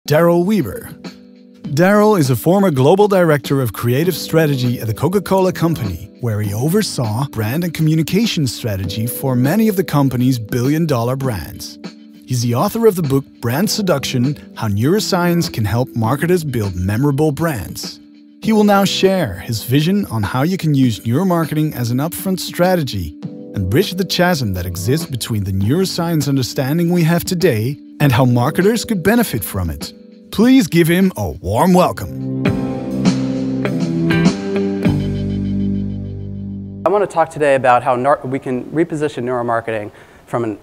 Daryl Weber. Daryl is a former global director of creative strategy at the Coca-Cola Company, where he oversaw brand and communication strategy for many of the company's billion-dollar brands. He's the author of the book Brand Seduction: How Neuroscience Can Help Marketers Build Memorable Brands. He will now share his vision on how you can use neuromarketing as an upfront strategy and bridge the chasm that exists between the neuroscience understanding we have today and how marketers could benefit from it. Please give him a warm welcome. I want to talk today about how we can reposition neuromarketing from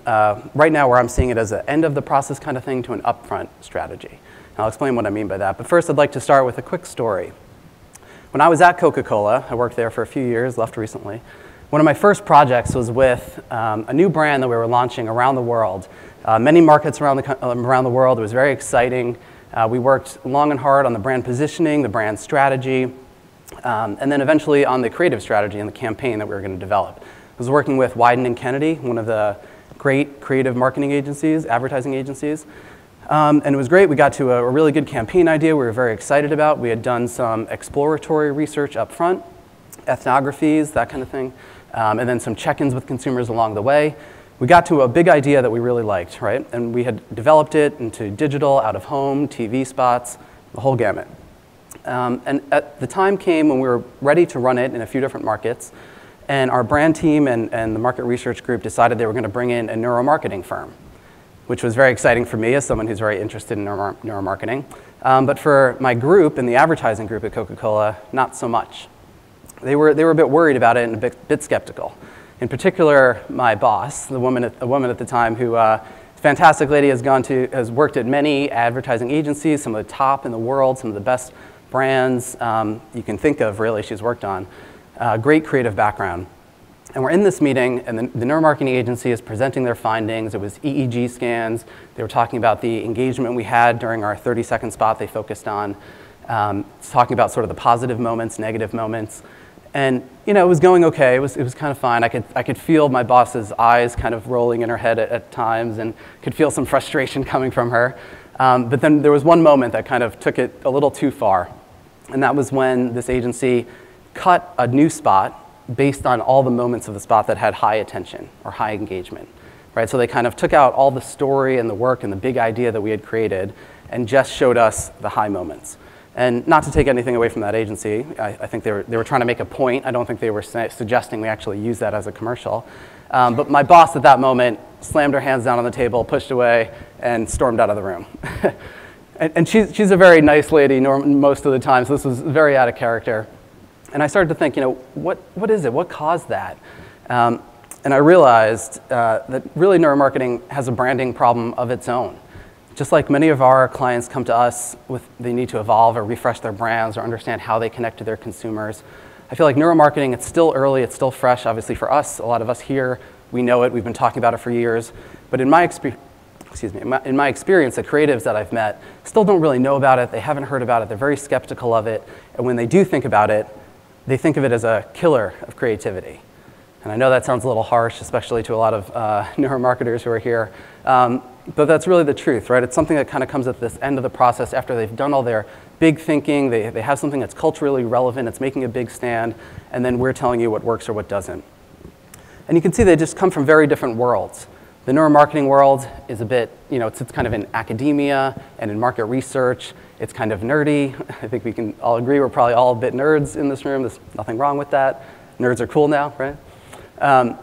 right now where I'm seeing it as an end of the process kind of thing to an upfront strategy. And I'll explain what I mean by that. But first, I'd like to start with a quick story. When I was at Coca-Cola, I worked there for a few years, left recently. One of my first projects was with a new brand that we were launching around the world. Many markets around the world. It was very exciting. We worked long and hard on the brand positioning, the brand strategy, and then eventually on the creative strategy and the campaign that we were going to develop. I was working with Wieden & Kennedy, one of the great creative marketing agencies, advertising agencies. And it was great. We got to a really good campaign idea we were very excited about. We had done some exploratory research up front, ethnographies, that kind of thing, and then some check-ins with consumers along the way. We got to a big idea that we really liked, right? And we had developed it into digital, out-of-home, TV spots, the whole gamut. And at the time came when we were ready to run it in a few different markets, and our brand team and the market research group decided they were going to bring in a neuromarketing firm, which was very exciting for me as someone who's very interested in neuromarketing. But for my group and the advertising group at Coca-Cola, not so much. They were a bit worried about it and a bit skeptical. In particular, my boss, a woman at the time who, fantastic lady, has worked at many advertising agencies, some of the top in the world, some of the best brands you can think of, really, she's worked on. Great creative background. And we're in this meeting, and the neuromarketing agency is presenting their findings. It was EEG scans. They were talking about the engagement we had during our 30-second spot they focused on. Talking about sort of the positive moments, negative moments. And you know, it was going okay. It was kind of fine. I could feel my boss's eyes kind of rolling in her head at times, and could feel some frustration coming from her. But then there was one moment that kind of took it a little too far, and that was when this agency cut a new spot based on all the moments of the spot that had high attention or high engagement, right? So they kind of took out all the story and the work and the big idea that we had created, and just showed us the high moments. And not to take anything away from that agency, I think they were trying to make a point. I don't think they were suggesting we actually use that as a commercial. But my boss at that moment slammed her hands down on the table, pushed away, and stormed out of the room. and she's a very nice lady most of the time, so this was very out of character. And I started to think, you know, what is it? What caused that? And I realized that really neuromarketing has a branding problem of its own. Just like many of our clients come to us with they need to evolve or refresh their brands or understand how they connect to their consumers, I feel like neuromarketing, it's still early, it's still fresh. Obviously for us, a lot of us here, we know it, we've been talking about it for years. But in my experience, the creatives that I've met still don't really know about it, they haven't heard about it, they're very skeptical of it, and when they do think about it, they think of it as a killer of creativity. And I know that sounds a little harsh, especially to a lot of neuromarketers who are here. But that's really the truth, right? It's something that kind of comes at this end of the process after they've done all their big thinking, they have something that's culturally relevant, it's making a big stand, and then we're telling you what works or what doesn't. And you can see they just come from very different worlds. The neuromarketing world is a bit, you know, it's kind of in academia and in market research. It's kind of nerdy. I think we can all agree we're probably all a bit nerds in this room. There's nothing wrong with that. Nerds are cool now, right?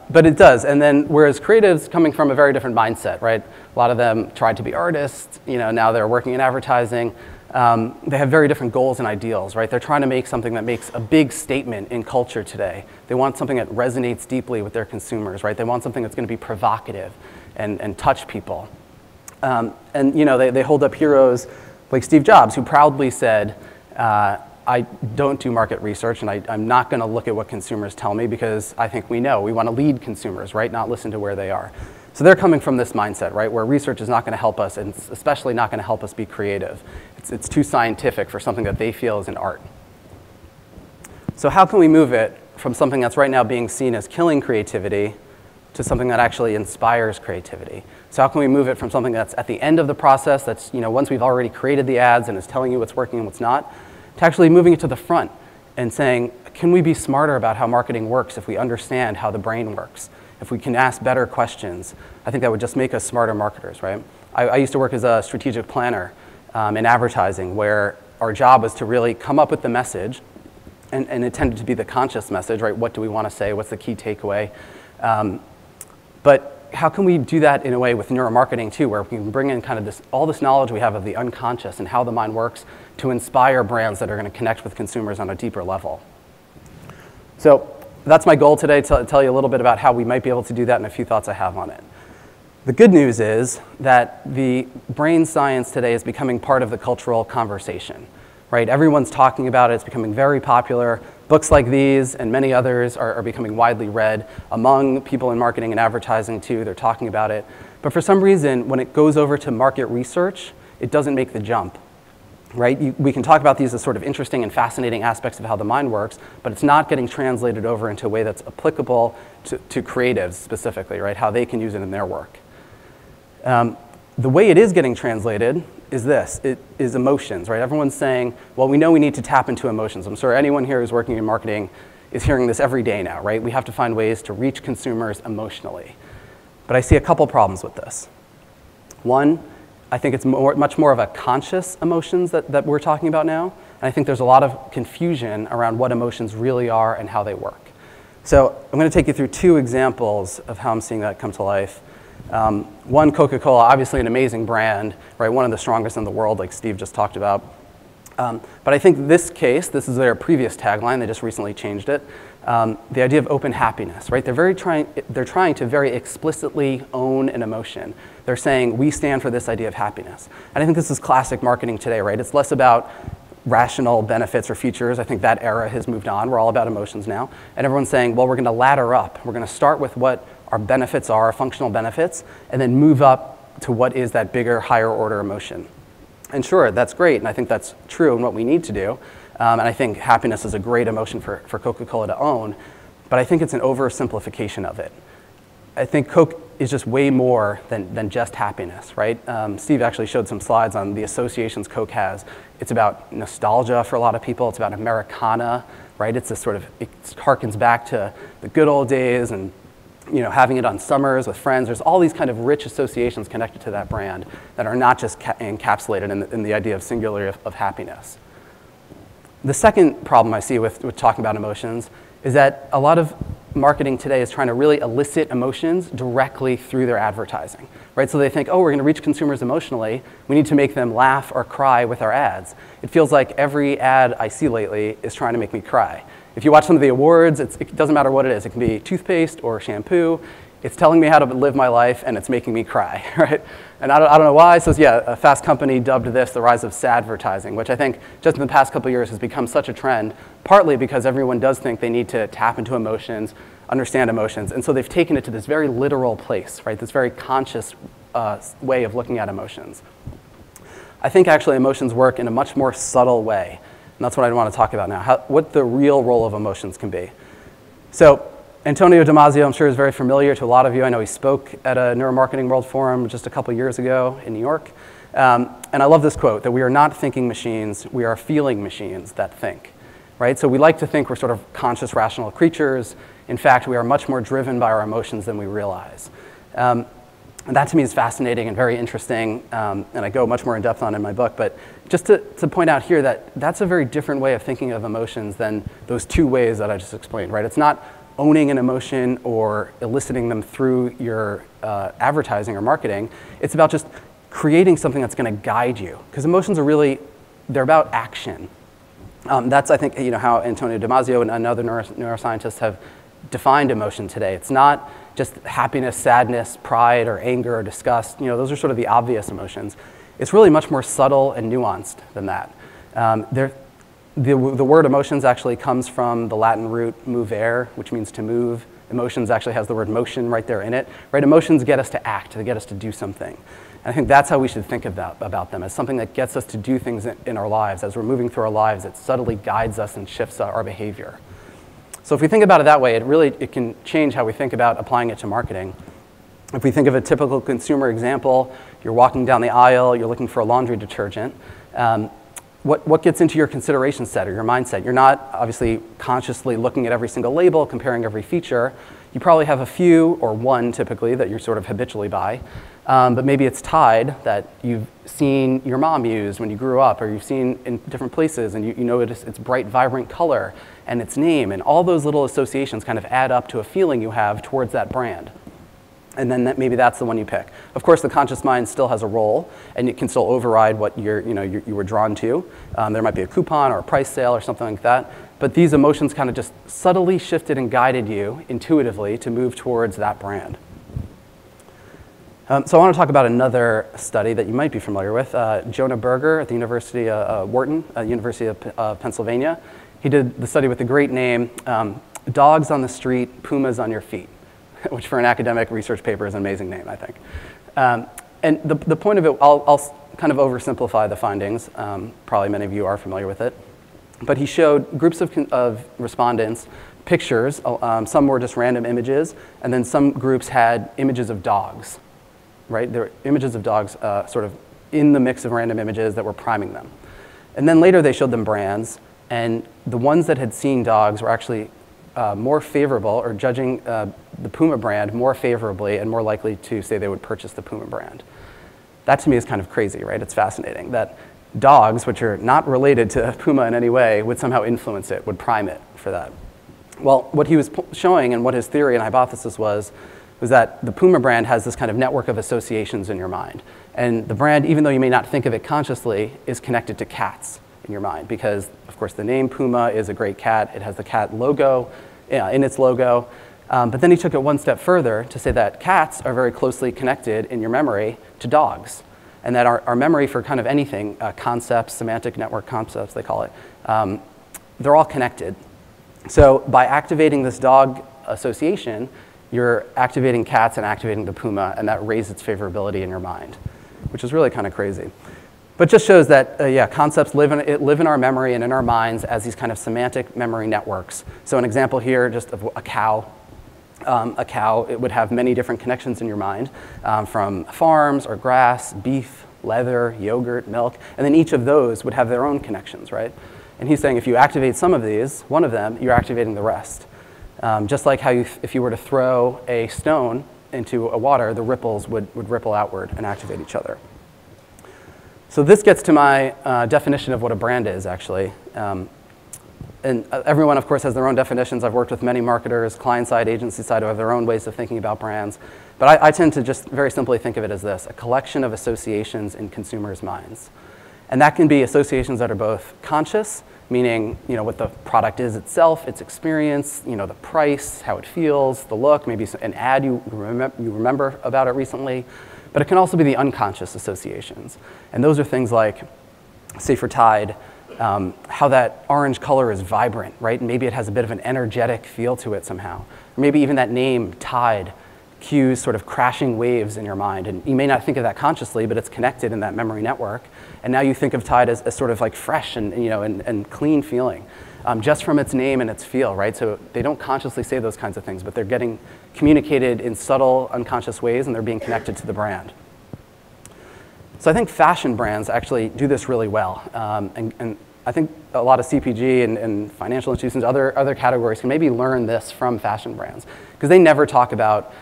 But it does, and then whereas creatives coming from a very different mindset, right? A lot of them tried to be artists, you know, now they're working in advertising. They have very different goals and ideals, right? They're trying to make something that makes a big statement in culture today. They want something that resonates deeply with their consumers, right? They want something that's going to be provocative and touch people. And you know, they hold up heroes like Steve Jobs, who proudly said, I don't do market research, and I'm not going to look at what consumers tell me because I think we know. We want to lead consumers, right? Not listen to where they are. So they're coming from this mindset, right? Where research is not going to help us, and it's especially not going to help us be creative. It's too scientific for something that they feel is an art. So how can we move it from something that's right now being seen as killing creativity to something that actually inspires creativity. So how can we move it from something that's at the end of the process, that's, once we've already created the ads and is telling you what's working and what's not, to actually moving it to the front and saying, can we be smarter about how marketing works if we understand how the brain works? If we can ask better questions, I think that would just make us smarter marketers, right? I used to work as a strategic planner in advertising, where our job was to really come up with the message, and it tended to be the conscious message, right? What do we want to say? What's the key takeaway? But how can we do that in a way with neuromarketing too, where we can bring in kind of all this knowledge we have of the unconscious and how the mind works to inspire brands that are going to connect with consumers on a deeper level? So that's my goal today, to tell you a little bit about how we might be able to do that and a few thoughts I have on it. The good news is that the brain science today is becoming part of the cultural conversation, right? Everyone's talking about it. It's becoming very popular. Books like these and many others are becoming widely read among people in marketing and advertising too. They're talking about it. But for some reason, when it goes over to market research, it doesn't make the jump, right? We can talk about these as sort of interesting and fascinating aspects of how the mind works, but it's not getting translated over into a way that's applicable to creatives specifically, right? How they can use it in their work. The way it is getting translated is this. It is emotions, right? Everyone's saying, well, we know we need to tap into emotions. I'm sure anyone here who's working in marketing is hearing this every day now, right? We have to find ways to reach consumers emotionally. But I see a couple problems with this. One, I think it's much more of a conscious emotions that we're talking about now. And I think there's a lot of confusion around what emotions really are and how they work. So I'm going to take you through two examples of how I'm seeing that come to life. One, Coca-Cola, obviously an amazing brand, right? One of the strongest in the world, like Steve just talked about. But I think this case, this is their previous tagline, they just recently changed it. The idea of open happiness, right? They're trying to very explicitly own an emotion. They're saying, we stand for this idea of happiness. And I think this is classic marketing today, right? It's less about rational benefits or features. I think that era has moved on. We're all about emotions now. And everyone's saying, well, we're going to ladder up. We're going to start with what our benefits are, our functional benefits, and then move up to what is that bigger, higher order emotion. And sure, that's great, and I think that's true and what we need to do. And I think happiness is a great emotion for Coca-Cola to own, but I think it's an oversimplification of it. I think Coke is just way more than just happiness, right? Steve actually showed some slides on the associations Coke has. It's about nostalgia for a lot of people. It's about Americana, right? It's this sort of, it harkens back to the good old days and having it on summers with friends. There's all these kind of rich associations connected to that brand that are not just encapsulated in the idea of singularity of happiness. The second problem I see with talking about emotions is that a lot of marketing today is trying to really elicit emotions directly through their advertising, right? So they think, oh, we're going to reach consumers emotionally. We need to make them laugh or cry with our ads. It feels like every ad I see lately is trying to make me cry. If you watch some of the awards, it doesn't matter what it is. It can be toothpaste or shampoo. It's telling me how to live my life, and it's making me cry, right? And I don't know why. So yeah, a Fast Company dubbed this the rise of sadvertising, which I think just in the past couple of years has become such a trend, partly because everyone does think they need to tap into emotions, understand emotions, and so they've taken it to this very literal place, right? This very conscious way of looking at emotions. I think actually emotions work in a much more subtle way. And that's what I want to talk about now, what the real role of emotions can be. So Antonio Damasio, I'm sure, is very familiar to a lot of you. I know he spoke at a Neuromarketing World Forum just a couple years ago in New York. And I love this quote, that we are not thinking machines, we are feeling machines that think, right? So we like to think we're sort of conscious, rational creatures. In fact, we are much more driven by our emotions than we realize. And that to me is fascinating and very interesting, and I go much more in depth on it in my book. But just to point out here that that's a very different way of thinking of emotions than those two ways that I just explained, right? It's not owning an emotion or eliciting them through your advertising or marketing. It's about just creating something that's going to guide you. Because emotions are really, they're about action. That's, I think, how Antonio Damasio and other neuroscientists have defined emotion today. It's not just happiness, sadness, pride, or anger, or disgust. Those are sort of the obvious emotions. It's really much more subtle and nuanced than that. The word emotions actually comes from the Latin root movere, which means to move. Emotions actually has the word motion right there in it. Right? Emotions get us to act, they get us to do something. And I think that's how we should think about them, as something that gets us to do things in our lives. As we're moving through our lives, it subtly guides us and shifts our behavior. So if we think about it that way, it can change how we think about applying it to marketing. If we think of a typical consumer example, you're walking down the aisle, you're looking for a laundry detergent. What gets into your consideration set or your mindset? You're not obviously consciously looking at every single label, comparing every feature. You probably have a few, or one typically, that you're sort of habitually buy. But maybe it's Tide that you've seen your mom use when you grew up, or you've seen in different places, and you notice its bright, vibrant color and its name, and all those little associations kind of add up to a feeling you have towards that brand. And then maybe that's the one you pick. Of course, the conscious mind still has a role, and it can still override what you were drawn to. There might be a coupon or a price sale or something like that. But these emotions kind of just subtly shifted and guided you intuitively to move towards that brand. So I want to talk about another study that you might be familiar with. Jonah Berger at the University of Wharton, University of Pennsylvania. He did the study with the great name, Dogs on the Street, Pumas on Your Feet, which for an academic research paper is an amazing name, I think. And the point of it, I'll kind of oversimplify the findings. Probably many of you are familiar with it. But he showed groups of respondents pictures. Some were just random images, and then some groups had images of dogs, right? There were images of dogs sort of in the mix of random images that were priming them. And then later they showed them brands, and the ones that had seen dogs were actually more favorable, or judging the Puma brand more favorably and more likely to say they would purchase the Puma brand. That to me is kind of crazy, right? It's fascinating that dogs, which are not related to Puma in any way, would somehow influence it, would prime it for that. Well, what he was showing and what his theory and hypothesis was that the Puma brand has this kind of network of associations in your mind. And the brand, even though you may not think of it consciously, is connected to cats in your mind because, of course, the name Puma is a great cat. It has the cat logo in its logo. But then he took it one step further to say that cats are very closely connected in your memory to dogs, and that our memory for kind of anything, concepts, semantic network concepts, they call it, they're all connected. So by activating this dog association, you're activating cats and activating the Puma, and that raises its favorability in your mind, which is really kind of crazy. But just shows that, yeah, concepts live in our memory and in our minds as these kind of semantic memory networks. So an example here, just of a cow. A cow, it would have many different connections in your mind, from farms or grass, beef, leather, yogurt, milk, and then each of those would have their own connections, right? And he's saying if you activate some of these, one of them, you're activating the rest. Just like how if you were to throw a stone into a water, the ripples would ripple outward and activate each other. So this gets to my definition of what a brand is, actually. And everyone, of course, has their own definitions. I've worked with many marketers, client-side, agency-side, who have their own ways of thinking about brands. But I tend to just very simply think of it as this, a collection of associations in consumers' minds. And that can be associations that are both conscious, meaning what the product is itself, its experience, the price, how it feels, the look, maybe an ad you remember about it recently. But it can also be the unconscious associations. And those are things like, say for Tide, how that orange color is vibrant, right? Maybe it has a bit of an energetic feel to it somehow. Or maybe even that name, Tide, cues sort of crashing waves in your mind. And you may not think of that consciously, but it's connected in that memory network. And now you think of Tide as sort of like fresh and clean feeling, just from its name and its feel, right? So they don't consciously say those kinds of things, but they're getting communicated in subtle, unconscious ways, and they're being connected to the brand. So I think fashion brands actually do this really well. And I think a lot of CPG and financial institutions, other categories can maybe learn this from fashion brands, because they never talk about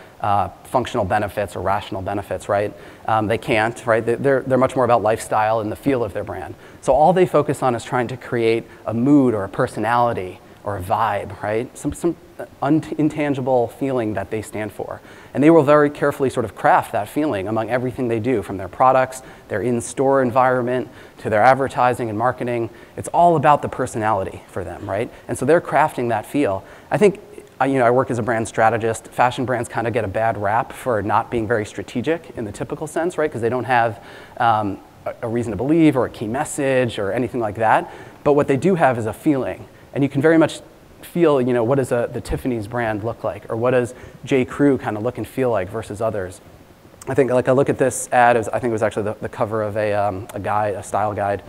functional benefits or rational benefits, right? They can't, right? They're much more about lifestyle and the feel of their brand. So all they focus on is trying to create a mood or a personality or a vibe, right? Some intangible feeling that they stand for. And they will very carefully sort of craft that feeling among everything they do, from their products, their in-store environment, to their advertising and marketing. It's all about the personality for them, right? And so they're crafting that feel. I think, I work as a brand strategist. Fashion brands kind of get a bad rap for not being very strategic in the typical sense, right? Because they don't have a reason to believe or a key message or anything like that. But what they do have is a feeling. And you can very much feel, what does the Tiffany's brand look like? Or what does J. Crew kind of look and feel like versus others? I think, I look at this ad, I think it was actually the cover of a style guide.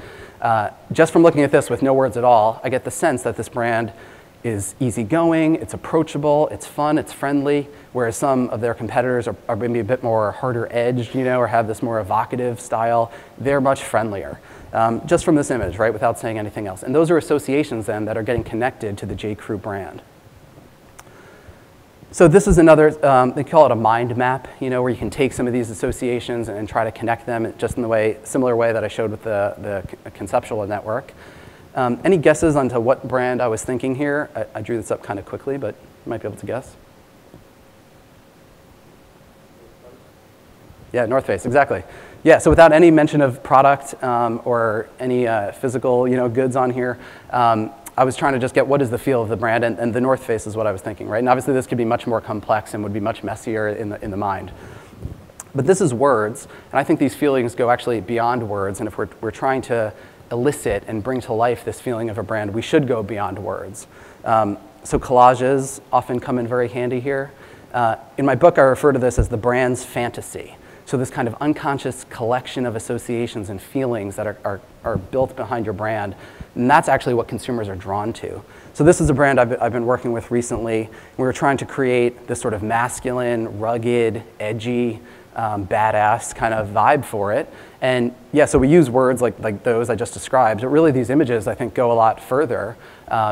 Just from looking at this with no words at all, I get the sense that this brand is easygoing, it's approachable, it's fun, it's friendly, whereas some of their competitors are maybe a bit more harder edged, or have this more evocative style. They're much friendlier, just from this image, right, without saying anything else. And those are associations then that are getting connected to the J.Crew brand. So this is another, they call it a mind map, where you can take some of these associations and try to connect them just in the similar way that I showed with the conceptual network. Any guesses onto what brand I was thinking here? I drew this up kind of quickly, but you might be able to guess. Yeah, North Face, exactly. Yeah, so without any mention of product or any physical goods on here, I was trying to just get what is the feel of the brand, and the North Face is what I was thinking, right? And obviously this could be much more complex and would be much messier in the mind. But this is words, and I think these feelings go actually beyond words, and if we're trying to elicit and bring to life this feeling of a brand, we should go beyond words. So collages often come in very handy here. In my book, I refer to this as the brand's fantasy. So this kind of unconscious collection of associations and feelings that are built behind your brand, and that's actually what consumers are drawn to. So this is a brand I've been working with recently. We were trying to create this sort of masculine, rugged, edgy, badass kind of vibe for it. And yeah, so we use words like those I just described, but really these images I think go a lot further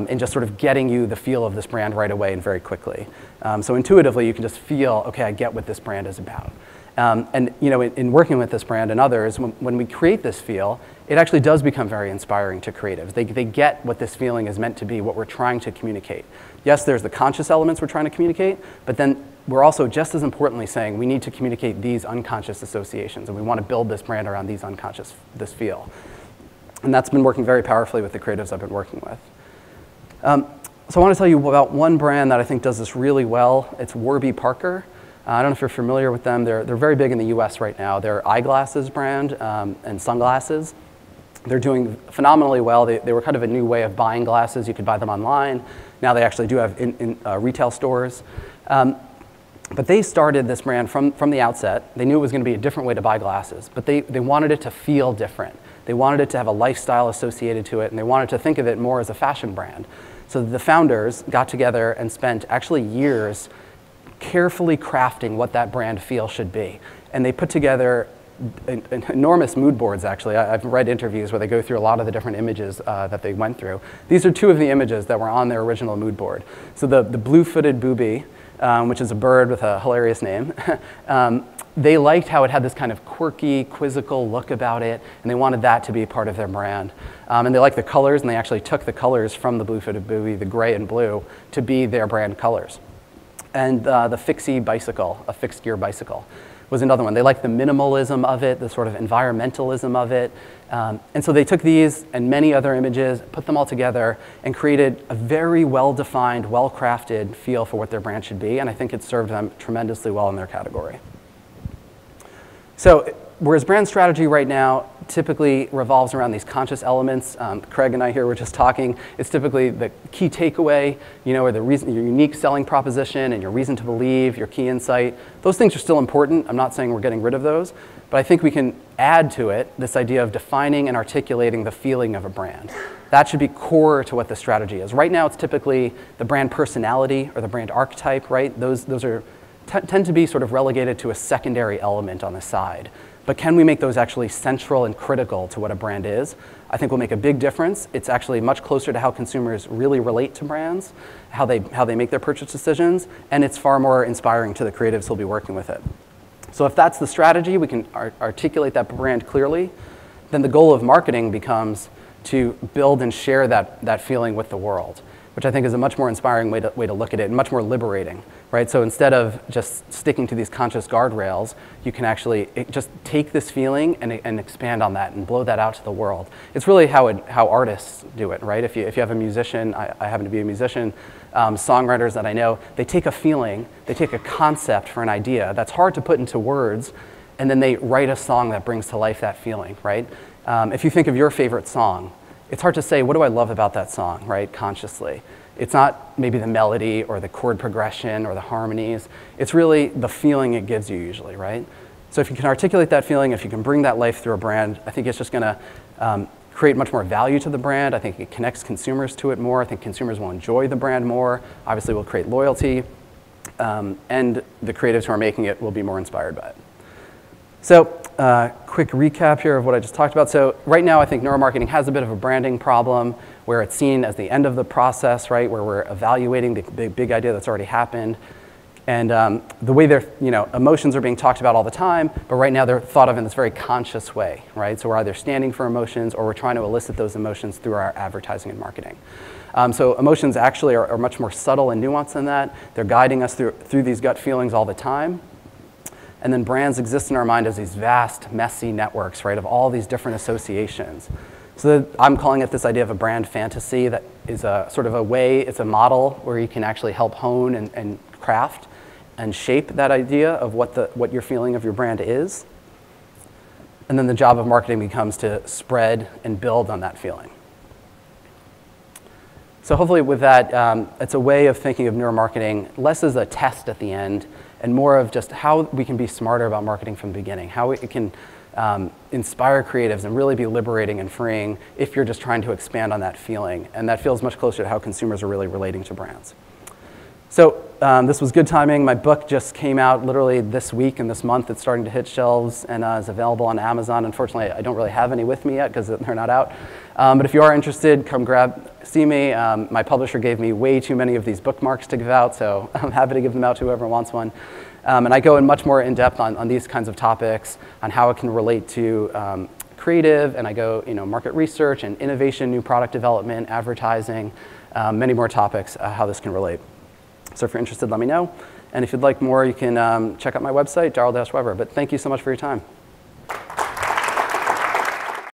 in just sort of getting you the feel of this brand right away and very quickly. So intuitively you can just feel, okay, I get what this brand is about. And in working with this brand and others, when we create this feel, it actually does become very inspiring to creatives. They get what this feeling is meant to be, what we're trying to communicate. Yes, there's the conscious elements we're trying to communicate, but then we're also just as importantly saying we need to communicate these unconscious associations, and we want to build this brand around these unconscious, this feel. And that's been working very powerfully with the creatives I've been working with. So I want to tell you about one brand that I think does this really well. It's Warby Parker. I don't know if you're familiar with them. They're very big in the US right now. They're eyeglasses brand and sunglasses. They're doing phenomenally well. They were kind of a new way of buying glasses. You could buy them online. Now they actually do have in retail stores. But they started this brand from the outset. They knew it was going to be a different way to buy glasses, but they wanted it to feel different. They wanted it to have a lifestyle associated to it, and they wanted to think of it more as a fashion brand. So the founders got together and spent actually years carefully crafting what that brand feel should be. And they put together enormous mood boards, actually. I've read interviews where they go through a lot of the different images that they went through. These are two of the images that were on their original mood board. So the blue-footed booby, which is a bird with a hilarious name, they liked how it had this kind of quirky, quizzical look about it, and they wanted that to be part of their brand. And they liked the colors, and they actually took the colors from the blue-footed booby, the gray and blue, to be their brand colors. And the fixie bicycle, a fixed gear bicycle, was another one. They liked the minimalism of it, the sort of environmentalism of it. And so they took these and many other images, put them all together, and created a very well-defined, well-crafted feel for what their brand should be. And I think it served them tremendously well in their category. So whereas brand strategy right now typically revolves around these conscious elements, Craig and I here were just talking, it's typically the key takeaway, or the reason, your unique selling proposition and your reason to believe, your key insight. Those things are still important. I'm not saying we're getting rid of those, but I think we can add to it this idea of defining and articulating the feeling of a brand. That should be core to what the strategy is. Right now it's typically the brand personality or the brand archetype, right? Those tend to be sort of relegated to a secondary element on the side. But can we make those actually central and critical to what a brand is? I think will make a big difference. It's actually much closer to how consumers really relate to brands, how they make their purchase decisions, and it's far more inspiring to the creatives who'll be working with it. So if that's the strategy, we can articulate that brand clearly, then the goal of marketing becomes to build and share that feeling with the world, which I think is a much more inspiring way to look at it and much more liberating, right? So instead of just sticking to these conscious guardrails, you can actually just take this feeling and expand on that and blow that out to the world. It's really how artists do it, right? If you have a musician, I happen to be a musician, songwriters that I know, they take a feeling, they take a concept for an idea that's hard to put into words, and then they write a song that brings to life that feeling, right? If you think of your favorite song, it's hard to say, what do I love about that song, right, consciously? It's not maybe the melody or the chord progression or the harmonies. It's really the feeling it gives you usually, right? So if you can articulate that feeling, if you can bring that life through a brand, I think it's just going to create much more value to the brand. I think it connects consumers to it more. I think consumers will enjoy the brand more. Obviously, will create loyalty. And the creatives who are making it will be more inspired by it. So quick recap here of what I just talked about. So right now, I think neuromarketing has a bit of a branding problem where it's seen as the end of the process, right, where we're evaluating the big idea that's already happened. And the way emotions are being talked about all the time, but right now they're thought of in this very conscious way, right? So we're either standing for emotions or we're trying to elicit those emotions through our advertising and marketing. So emotions actually are much more subtle and nuanced than that. They're guiding us through these gut feelings all the time. And then brands exist in our mind as these vast, messy networks, right, of all these different associations. So I'm calling it this idea of a brand fantasy that is a sort of a way, it's a model where you can actually help hone and craft and shape that idea of what your feeling of your brand is. And then the job of marketing becomes to spread and build on that feeling. So hopefully with that, it's a way of thinking of neuromarketing less as a test at the end and more of just how we can be smarter about marketing from the beginning, how it can inspire creatives and really be liberating and freeing if you're just trying to expand on that feeling. And that feels much closer to how consumers are really relating to brands. So this was good timing. My book just came out literally this week and this month. It's starting to hit shelves and is available on Amazon. Unfortunately, I don't really have any with me yet because they're not out. But if you are interested, come see me. My publisher gave me way too many of these bookmarks to give out, so I'm happy to give them out to whoever wants one. And I go in much more in depth on these kinds of topics, on how it can relate to creative, and I go market research and innovation, new product development, advertising, many more topics, how this can relate. So if you're interested, let me know. And if you'd like more, you can check out my website, Daryl-Weber. But thank you so much for your time.